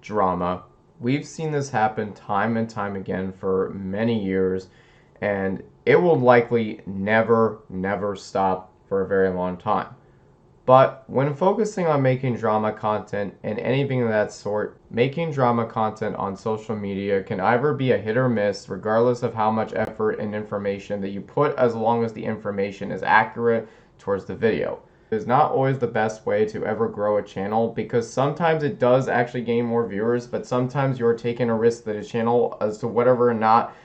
drama. We've seen this happen time and time again for many years, and it will likely never stop for a very long time. But when focusing on making drama content and anything of that sort, making drama content on social media can either be a hit or miss regardless of how much effort and information that you put, as long as the information is accurate towards the video. It is not always the best way to ever grow a channel, because sometimes it does actually gain more viewers, but sometimes you're taking a risk that a channel, as to whether or not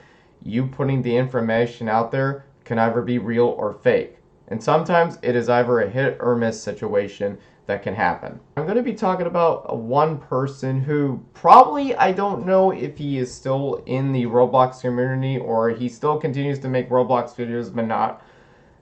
you putting the information out there can either be real or fake. And sometimes it is either a hit or miss situation that can happen. I'm going to be talking about one person who probably, I don't know if he is still in the Roblox community or he still continues to make Roblox videos, but not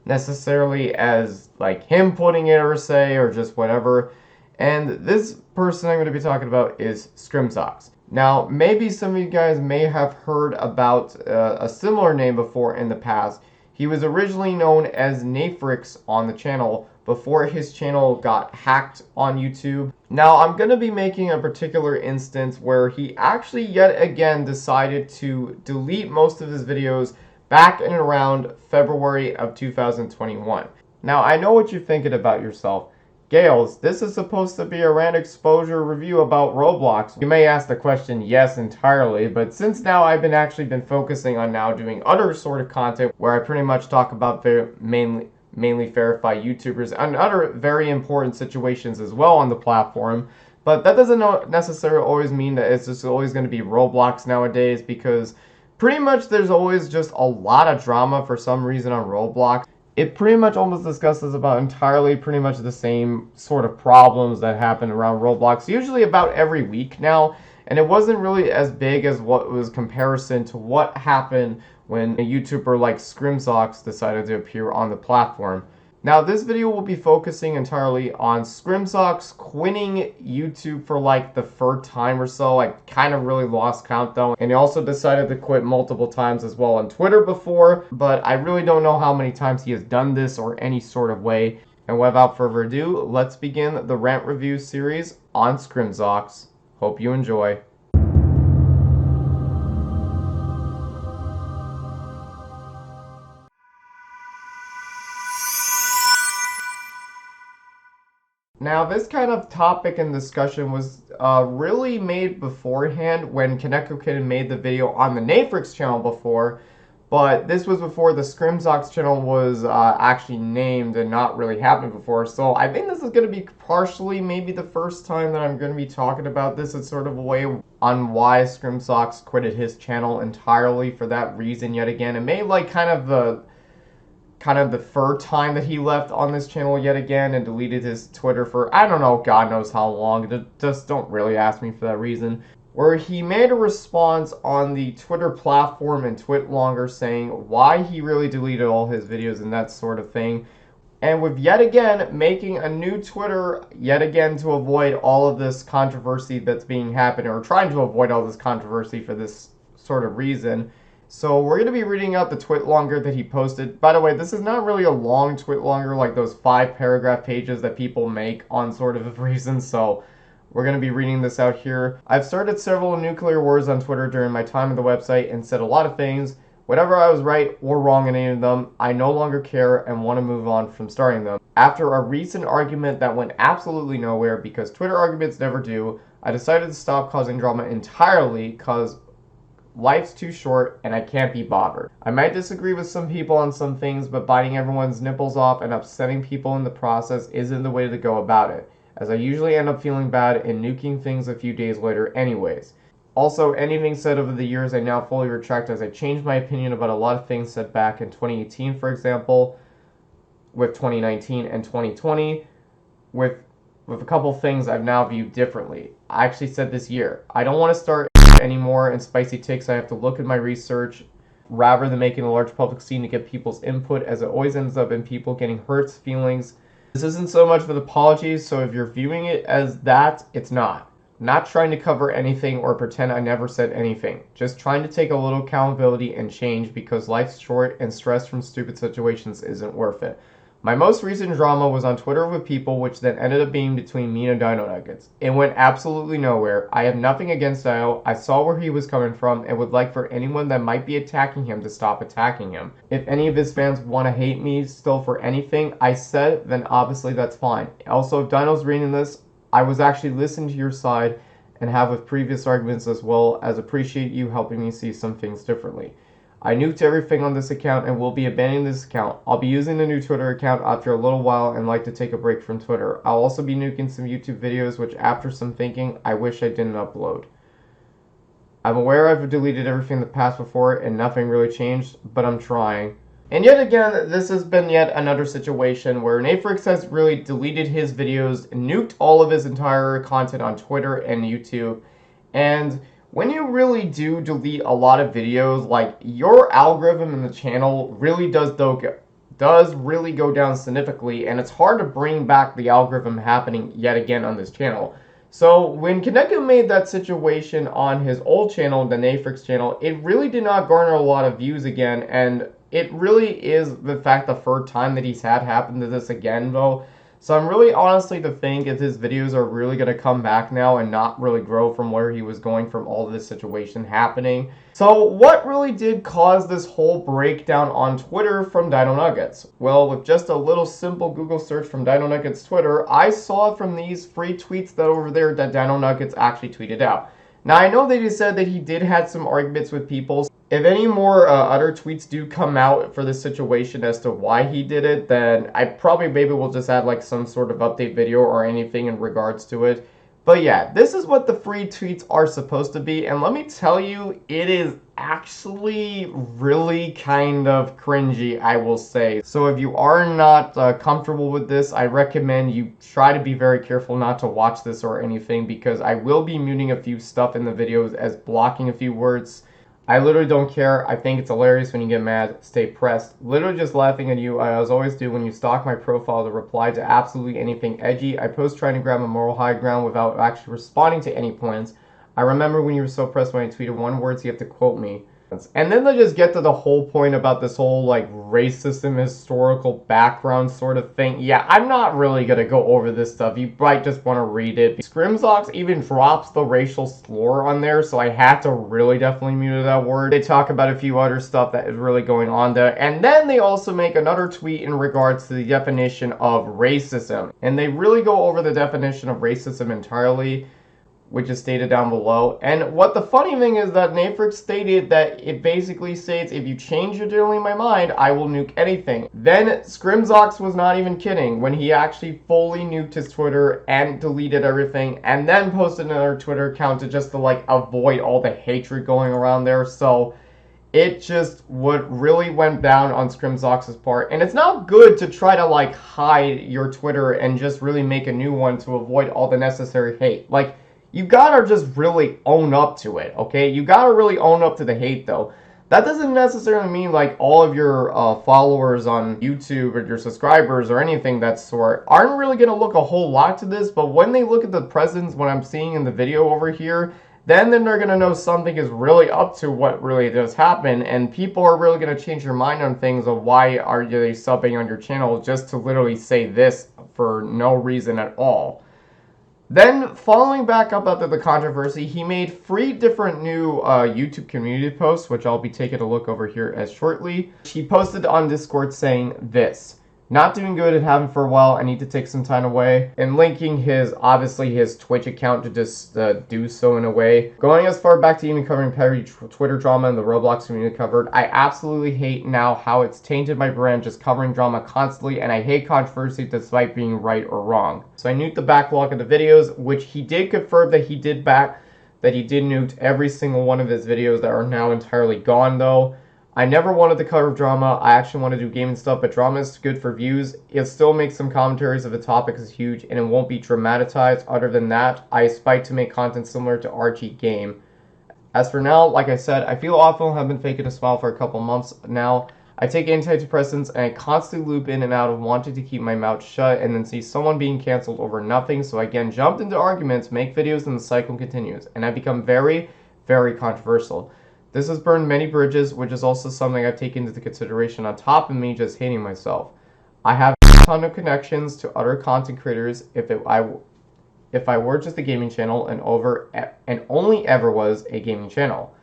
necessarily as like him putting it or say, or just whatever. And this person I'm going to be talking about is Scrimzox. Now, maybe some of you guys may have heard about a similar name before in the past. He was originally known as Nafrix on the channel before his channel got hacked on YouTube. Now, I'm going to be making a particular instance where he actually yet again decided to delete most of his videos back in around February of 2021. Now, I know what you're thinking about yourself. GaleS, this is supposed to be a Rant exposure review about Roblox. You may ask the question, yes, entirely, but since now I've been focusing on now doing other sort of content where I pretty much talk about mainly verified YouTubers and other very important situations as well on the platform. But that doesn't necessarily always mean that it's just always going to be Roblox nowadays, because pretty much there's always just a lot of drama for some reason on Roblox. It pretty much almost discusses about entirely pretty much the same sort of problems that happen around Roblox, usually about every week now, and it wasn't really as big as what was comparison to what happened when a YouTuber like Scrimzox decided to appear on the platform. Now, this video will be focusing entirely on Scrimzox quitting YouTube for like the third time or so. I kind of really lost count though. And he also decided to quit multiple times as well on Twitter before, but I really don't know how many times he has done this or any sort of way. And without further ado, let's begin the Rant review series on Scrimzox. Hope you enjoy. Now, this kind of topic and discussion was really made beforehand when KinectoKid made the video on the Nafrix channel before, but this was before the Scrimzox channel was actually named and not really happened before. So I think this is going to be partially maybe the first time that I'm going to be talking about this in sort of a way on why Scrimzox quitted his channel entirely for that reason yet again. It may like kind of the third time that he left on this channel yet again and deleted his Twitter for, I don't know, God knows how long. Just don't really ask me for that reason. Where he made a response on the Twitter platform and TwitLonger saying why he really deleted all his videos and that sort of thing. And with yet again making a new Twitter yet again to avoid all of this controversy that's being happening, or trying to avoid all this controversy for this sort of reason. So we're going to be reading out the TwitLonger that he posted. By the way, this is not really a long TwitLonger like those 5-paragraph pages that people make on sort of a reason, so we're going to be reading this out here. I've started several nuclear wars on Twitter during my time on the website and said a lot of things. Whatever I was right or wrong in any of them, I no longer care and want to move on from starting them. After a recent argument that went absolutely nowhere, because Twitter arguments never do, I decided to stop causing drama entirely because life's too short and I can't be bothered. I might disagree with some people on some things, but biting everyone's nipples off and upsetting people in the process isn't the way to go about it, as I usually end up feeling bad and nuking things a few days later anyways. Also, anything said over the years I now fully retract, as I changed my opinion about a lot of things said back in 2018, for example, with 2019 and 2020, with a couple things I've now viewed differently. I actually said this year, I don't want to start anymore and spicy takes. I have to look at my research rather than making a large public scene to get people's input, as it always ends up in people getting hurt feelings. This isn't so much with apologies, so if you're viewing it as that, it's not. I'm not trying to cover anything or pretend I never said anything. Just trying to take a little accountability and change, because life's short and stress from stupid situations isn't worth it. My most recent drama was on Twitter with people, which then ended up being between me and Dino Nuggets. It went absolutely nowhere. I have nothing against Dino. I saw where he was coming from and would like for anyone that might be attacking him to stop attacking him. If any of his fans want to hate me still for anything I said, then obviously that's fine. Also, if Dino's reading this, I was actually listening to your side and have with previous arguments as well as appreciate you helping me see some things differently. I nuked everything on this account and will be abandoning this account. I'll be using the new Twitter account after a little while and like to take a break from Twitter. I'll also be nuking some YouTube videos which after some thinking I wish I didn't upload. I'm aware I've deleted everything in the past before and nothing really changed, but I'm trying. And yet again, this has been yet another situation where Nafrix has really deleted his videos, nuked all of his entire content on Twitter and YouTube, and when you really do delete a lot of videos, like, your algorithm in the channel really does really go down significantly, and it's hard to bring back the algorithm happening yet again on this channel. So when Kaneko made that situation on his old channel, the Nafrix channel, it really did not garner a lot of views again, and it really is the fact the third time that he's had happen to this again though. So I'm really honestly to think if his videos are really going to come back now and not really grow from where he was going from all this situation happening. So what really did cause this whole breakdown on Twitter from Dino Nuggets? Well, with just a little simple Google search from Dino Nuggets Twitter, I saw from these free tweets that over there that Dino Nuggets actually tweeted out. Now I know they just said that he did have some arguments with people. If any more other tweets do come out for this situation as to why he did it, then I probably maybe will just add like some sort of update video or anything in regards to it. But yeah, this is what the free tweets are supposed to be, and let me tell you, it is actually really kind of cringy, I will say. So if you are not comfortable with this, I recommend you try to be very careful not to watch this or anything, because I will be muting a few stuff in the videos as blocking a few words. I literally don't care. I think it's hilarious when you get mad. Stay pressed. Literally just laughing at you, as always do when you stalk my profile to reply to absolutely anything edgy. I post trying to grab a moral high ground without actually responding to any points. I remember when you were so pressed when I tweeted one word, so you have to quote me. And then they just get to the whole point about this whole like racism, historical background sort of thing. Yeah, I'm not really gonna go over this stuff. You might just want to read it. Scrimzox even drops the racial slur on there, so I had to really definitely mute that word. They talk about a few other stuff that is really going on there. And then they also make another tweet in regards to the definition of racism. And they really go over the definition of racism entirely, which is stated down below. And what the funny thing is that Nafrix stated that it basically states, if you change your dearly my mind, I will nuke anything. Then Scrimzox was not even kidding when he actually fully nuked his Twitter and deleted everything and then posted another Twitter account to just to like avoid all the hatred going around there. So it just what really went down on Scrimzox's part. And it's not good to try to like hide your Twitter and just really make a new one to avoid all the necessary hate. Like, you gotta just really own up to it, okay? You gotta really own up to the hate, though. That doesn't necessarily mean, like, all of your followers on YouTube or your subscribers or anything that sort aren't really gonna look a whole lot to this, but when they look at the presence, what I'm seeing in the video over here, then they're gonna know something is really up to what really does happen, and people are really gonna change their mind on things of why are they subbing on your channel just to literally say this for no reason at all. Then, following back up after the controversy, he made 3 different new YouTube community posts, which I'll be taking a look over here as shortly. He posted on Discord saying this: not doing good and having for a while, I need to take some time away, and linking obviously his Twitch account to just do so in a way. Going as far back to even covering petty Twitter drama and the Roblox community covered, I absolutely hate now how it's tainted my brand just covering drama constantly, and I hate controversy despite being right or wrong. So I nuked the backlog of the videos, which he did confirm that he did nuked every single one of his videos that are now entirely gone though. I never wanted to cover drama. I actually want to do gaming stuff, but drama is good for views. It still makes some commentaries if the topic is huge, and it won't be dramatized. Other than that, I aspire to make content similar to RG Game. As for now, like I said, I feel awful and have been faking a smile for a couple months now. I take antidepressants, and I constantly loop in and out of wanting to keep my mouth shut and then see someone being canceled over nothing, so I again jumped into arguments, make videos, and the cycle continues, and I become very, very controversial. This has burned many bridges, which is also something I've taken into consideration on top of me just hating myself. I have ton of connections to other content creators if I were just a gaming channel and only ever was a gaming channel.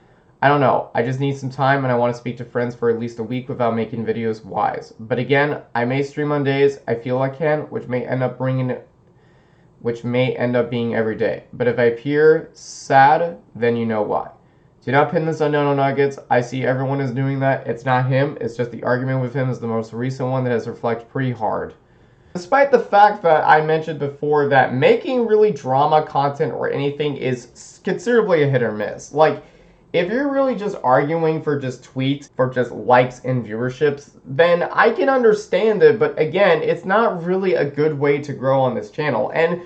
I don't know, I just need some time and I want to speak to friends for at least a week without making videos wise. But again, I may stream on days I feel I can, which may end up being every day. But if I appear sad, then you know why. Do not pin this on Nano Nuggets. I see everyone is doing that. It's not him, it's just the argument with him is the most recent one that has reflected pretty hard. Despite the fact that I mentioned before that making really drama content or anything is considerably a hit or miss. Like, if you're really just arguing for just tweets, for just likes and viewerships, then I can understand it, but again, it's not really a good way to grow on this channel. And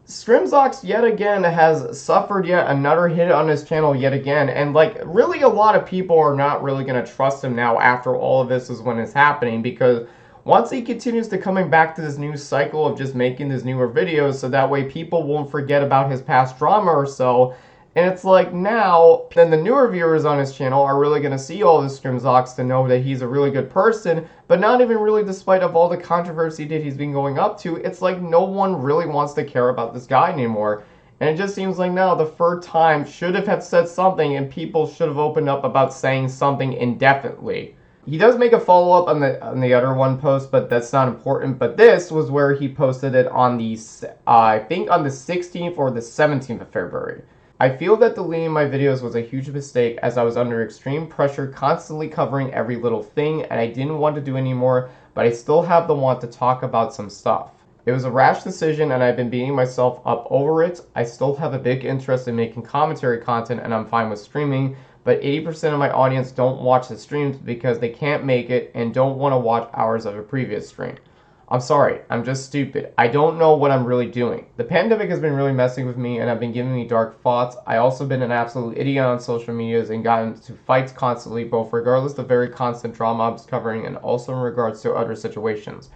Scrimzox yet again has suffered yet another hit on his channel yet again, and like really a lot of people are not really going to trust him now after all of this is when it's happening, because once he continues to coming back to this new cycle of just making these newer videos so that way people won't forget about his past drama or so, and it's like now, then the newer viewers on his channel are really going to see all this Scrimzox to know that he's a really good person, but not even really despite of all the controversy that he's been going up to, it's like no one really wants to care about this guy anymore. And it just seems like now the third time should have said something and people should have opened up about saying something indefinitely. He does make a follow-up on the other one post, but that's not important. But this was where he posted it on the, I think on the 16th or the 17th of February. I feel that deleting my videos was a huge mistake as I was under extreme pressure constantly covering every little thing and I didn't want to do anymore, but I still have the want to talk about some stuff. It was a rash decision and I've been beating myself up over it. I still have a big interest in making commentary content and I'm fine with streaming, but 80% of my audience don't watch the streams because they can't make it and don't want to watch hours of a previous stream. I'm sorry, I'm just stupid. I don't know what I'm really doing. The pandemic has been really messing with me and have been giving me dark thoughts. I also been an absolute idiot on social medias and gotten into fights constantly, both regardless of the very constant drama I was covering and also in regards to other situations,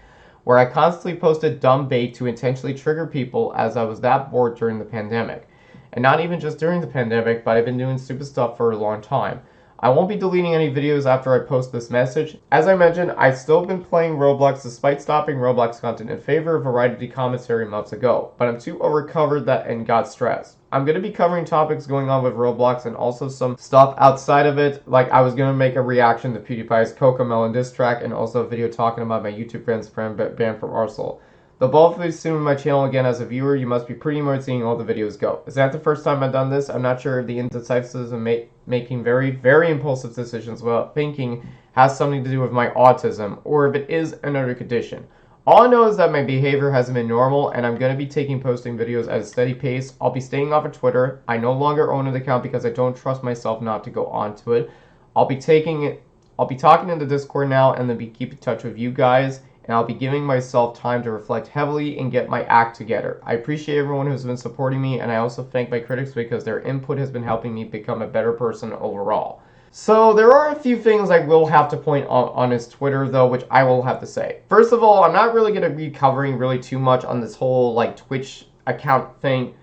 where I constantly posted dumb bait to intentionally trigger people as I was that bored during the pandemic. And not even just during the pandemic, but I've been doing stupid stuff for a long time. I won't be deleting any videos after I post this message. As I mentioned, I've still been playing Roblox despite stopping Roblox content in favor of variety commentary months ago, but I'm too overcovered that and got stressed. I'm going to be covering topics going on with Roblox and also some stuff outside of it, like I was going to make a reaction to PewDiePie's Cocomelon diss track and also a video talking about my YouTube friend's friend banned from Arsenal. Though both soon on my channel again as a viewer, you must be pretty much seeing all the videos go. Is that the first time I've done this? I'm not sure if the indecisiveness and making very, very impulsive decisions without thinking has something to do with my autism, or if it is another condition. All I know is that my behavior hasn't been normal, and I'm going to be posting videos at a steady pace. I'll be staying off of Twitter. I no longer own an account because I don't trust myself not to go onto it. I'll be talking in the Discord now, and then keep in touch with you guys. And I'll be giving myself time to reflect heavily and get my act together. I appreciate everyone who's been supporting me, and I also thank my critics because their input has been helping me become a better person overall. So there are a few things I will have to point on his Twitter though, which I will have to say. First of all, I'm not really going to be covering really too much on this whole like Twitch account thing,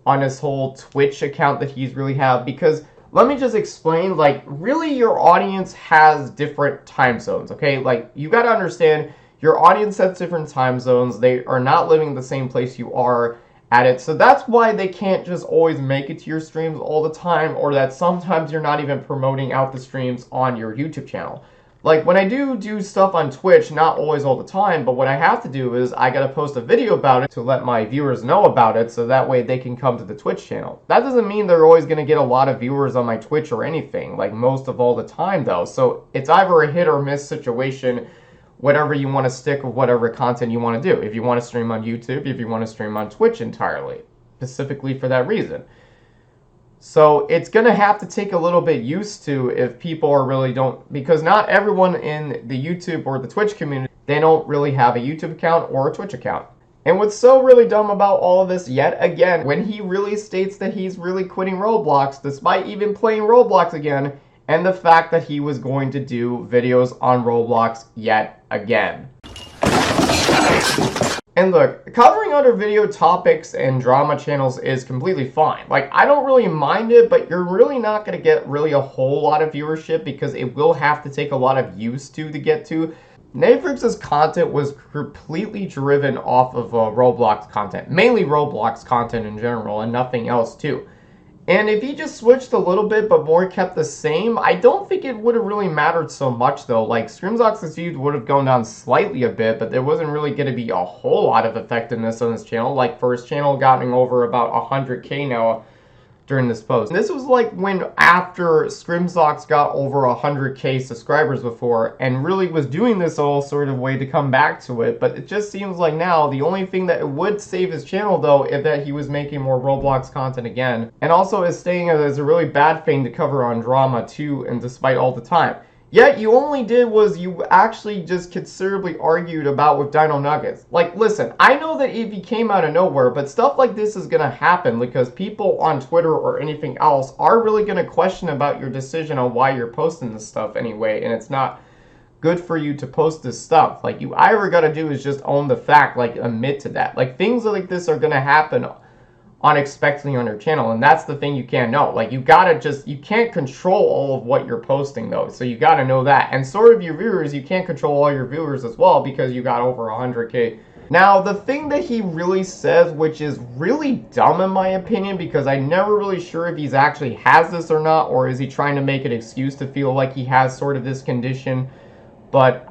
on his whole Twitch account that he's really have, because let me just explain, like really your audience has different time zones, okay? Like you got to understand, your audience has different time zones. They are not living the same place you are at it. So that's why they can't just always make it to your streams all the time, or that sometimes you're not even promoting out the streams on your YouTube channel. Like when I do stuff on Twitch, not always all the time, but what I have to do is I gotta post a video about it to let my viewers know about it so that way they can come to the Twitch channel. That doesn't mean they're always gonna get a lot of viewers on my Twitch or anything, like most of all the time though. So it's either a hit or miss situation, whatever you want to stick with, whatever content you want to do. If you want to stream on YouTube, if you want to stream on Twitch entirely, specifically for that reason. So it's going to have to take a little bit used to if people are really don't, because not everyone in the YouTube or the Twitch community, they don't really have a YouTube account or a Twitch account. And what's so really dumb about all of this, yet again, when he really states that he's really quitting Roblox, despite even playing Roblox again, and the fact that he was going to do videos on Roblox yet again. And look, covering other video topics and drama channels is completely fine. Like, I don't really mind it, but you're really not going to get really a whole lot of viewership because it will have to take a lot of use to get to. Netflix's content was completely driven off of Roblox content, mainly Roblox content in general, and nothing else too. And if he just switched a little bit but more kept the same, I don't think it would have really mattered so much though. Like Scrimzox's views would have gone down slightly a bit, but there wasn't really going to be a whole lot of effectiveness on his channel. Like for his channel gotten over about 100k now during this post. And this was like when after Scrimzox got over 100k subscribers before and really was doing this all sort of way to come back to it, but it just seems like now the only thing that would save his channel though is that he was making more Roblox content again, and also is staying as a really bad thing to cover on drama too, and despite all the time. Yet you only did was you actually just considerably argued about with Dino Nuggets. Like, listen, I know that if he came out of nowhere, but stuff like this is going to happen because people on Twitter or anything else are really going to question about your decision on why you're posting this stuff anyway, and it's not good for you to post this stuff. Like, you either got to do is just own the fact, like, admit to that. Like, things like this are going to happen unexpectedly on your channel, and that's the thing you can't know. Like, you can't control all of what you're posting though, so you gotta know that. And sort of your viewers, you can't control all your viewers as well because you got over 100k. Now, the thing that he really says, which is really dumb in my opinion, because I'm never really sure if he's actually has this or not, or is he trying to make an excuse to feel like he has sort of this condition, but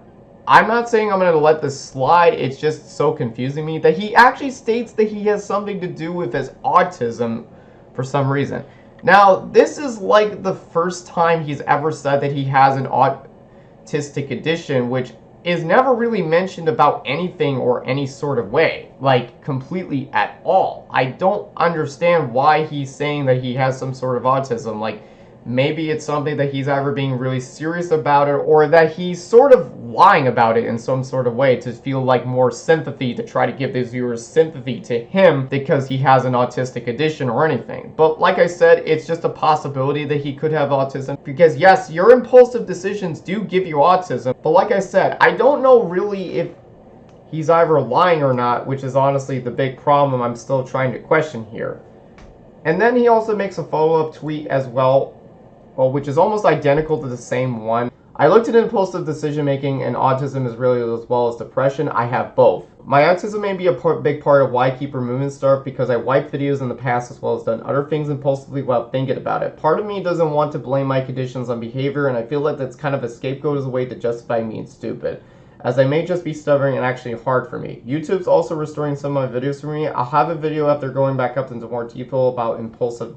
I'm not saying I'm going to let this slide, it's just so confusing me that he actually states that he has something to do with his autism for some reason. Now, this is like the first time he's ever said that he has an autistic condition, which is never really mentioned about anything or any sort of way, like completely at all. I don't understand why he's saying that he has some sort of autism. Like, maybe it's something that he's either being really serious about it or that he's sort of lying about it in some sort of way to feel like more sympathy, to try to give his viewers sympathy to him because he has an autistic condition or anything. But like I said, it's just a possibility that he could have autism because yes, your impulsive decisions do give you autism. But like I said, I don't know really if he's either lying or not, which is honestly the big problem I'm still trying to question here. And then he also makes a follow-up tweet as well, which is almost identical to the same one. I looked at impulsive decision making and autism is really as well as depression. I have both. My autism may be a big part of why I keep removing stuff because I wiped videos in the past as well as done other things impulsively while thinking about it. Part of me doesn't want to blame my conditions on behavior, and I feel like that's kind of a scapegoat as a way to justify being stupid, as I may just be stubborn and actually hard for me. YouTube's also restoring some of my videos for me. I'll have a video after going back up into more detail about impulsive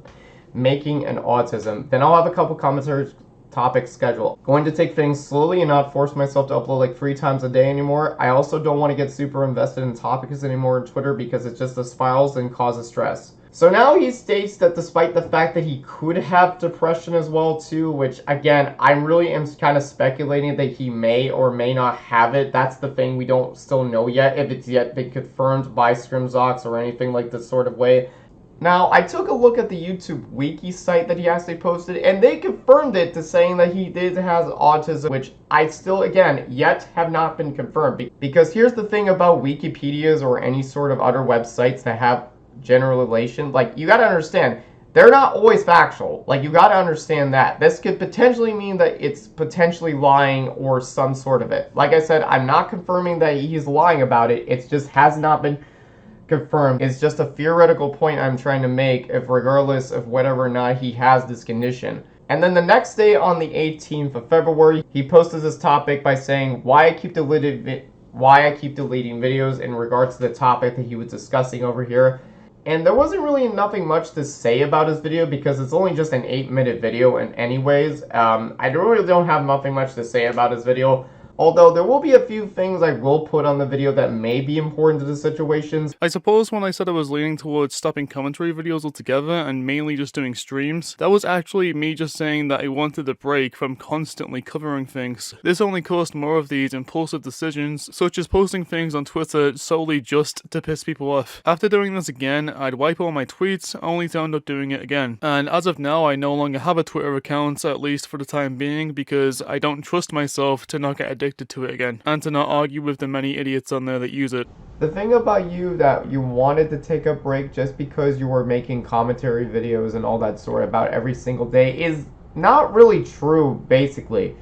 making and autism. Then I'll have a couple commentary topics scheduled. Going to take things slowly and not force myself to upload like 3 times a day anymore. I also don't want to get super invested in topics anymore on Twitter because it just spirals and causes stress. So now he states that despite the fact that he could have depression as well too, which again, I really am kind of speculating that he may or may not have it. That's the thing we don't still know yet, if it's yet been confirmed by Scrimzox or anything like this sort of way. Now, I took a look at the YouTube wiki site that he actually posted, and they confirmed it to saying that he did has autism, which I still, again, yet have not been confirmed. Because here's the thing about Wikipedias or any sort of other websites that have general relation. Like, you gotta understand, they're not always factual. Like, you gotta understand that. This could potentially mean that it's potentially lying or some sort of it. Like I said, I'm not confirming that he's lying about it. It just has not been confirmed. It's just a theoretical point I'm trying to make, if regardless of whether or not he has this condition. And then the next day, on the 18th of February, he posted this topic by saying why I keep deleting videos in regards to the topic that he was discussing over here. And there wasn't really nothing much to say about his video because it's only just an 8-minute video, and anyways, I really don't have nothing much to say about his video. Although there will be a few things I will put on the video that may be important to the situations. I suppose when I said I was leaning towards stopping commentary videos altogether and mainly just doing streams, that was actually me just saying that I wanted a break from constantly covering things. This only caused more of these impulsive decisions, such as posting things on Twitter solely just to piss people off. After doing this again, I'd wipe all my tweets, only to end up doing it again. And as of now, I no longer have a Twitter account, at least for the time being, because I don't trust myself to not get addicted to it again, and to not argue with the many idiots on there that use it. The thing about you that you wanted to take a break just because you were making commentary videos and all that sort about every single day is not really true, basically.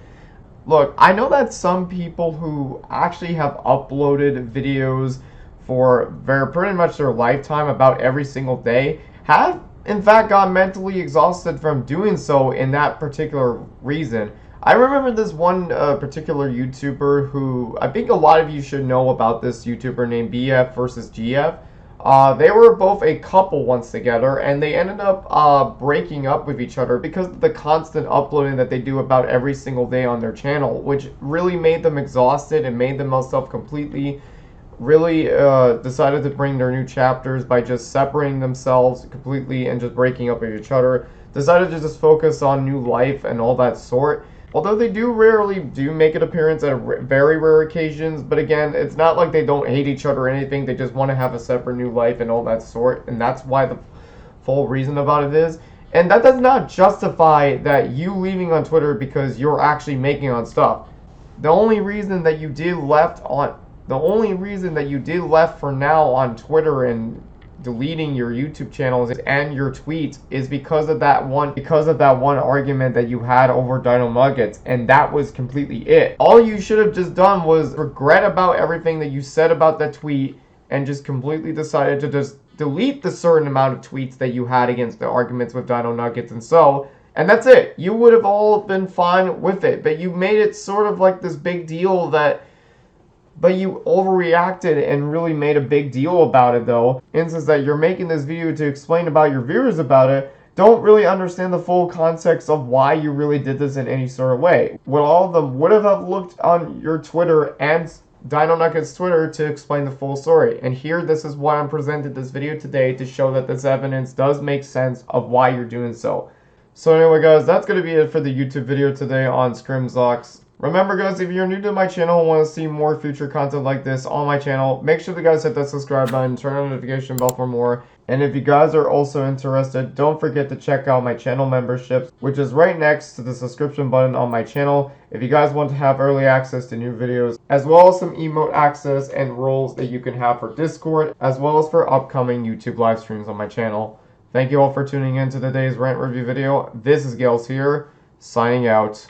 look, I know that some people who actually have uploaded videos for pretty much their lifetime about every single day have in fact got mentally exhausted from doing so in that particular reason. I remember this one particular YouTuber who I think a lot of you should know about, this YouTuber named BF versus GF. They were both a couple once together, and they ended up breaking up with each other because of the constant uploading that they do about every single day on their channel, which really made them exhausted and made themselves completely really decided to bring their new chapters by just separating themselves completely and just breaking up with each other. Decided to just focus on new life and all that sort. Although they do rarely make an appearance at very rare occasions, but again, it's not like they don't hate each other or anything. They just want to have a separate new life and all that sort, and that's why the full reason about it is. And that does not justify that you leaving on Twitter because you're actually making on stuff. The only reason that you did left for now on Twitter and deleting your YouTube channels and your tweets is because of that one argument that you had over Dino Nuggets, and that was completely it. All you should have just done was regret about everything that you said about that tweet and just completely decided to just delete the certain amount of tweets that you had against the arguments with Dino Nuggets and that's it. You would have all been fine with it, but you made it sort of like this big deal but you overreacted and really made a big deal about it, though. Instance that you're making this video to explain about your viewers about it, don't really understand the full context of why you really did this in any sort of way. Well, all of them would have looked on your Twitter and Dino Nuggets Twitter to explain the full story. And here, this is why I'm presented this video today to show that this evidence does make sense of why you're doing so. So anyway, guys, that's going to be it for the YouTube video today on Scrimzox. Remember, guys, if you're new to my channel and want to see more future content like this on my channel, make sure you guys hit that subscribe button, turn on the notification bell for more. And if you guys are also interested, don't forget to check out my channel memberships, which is right next to the subscription button on my channel. If you guys want to have early access to new videos, as well as some emote access and roles that you can have for Discord, as well as for upcoming YouTube live streams on my channel. Thank you all for tuning in to today's Rant review video. This is GaleS here, signing out.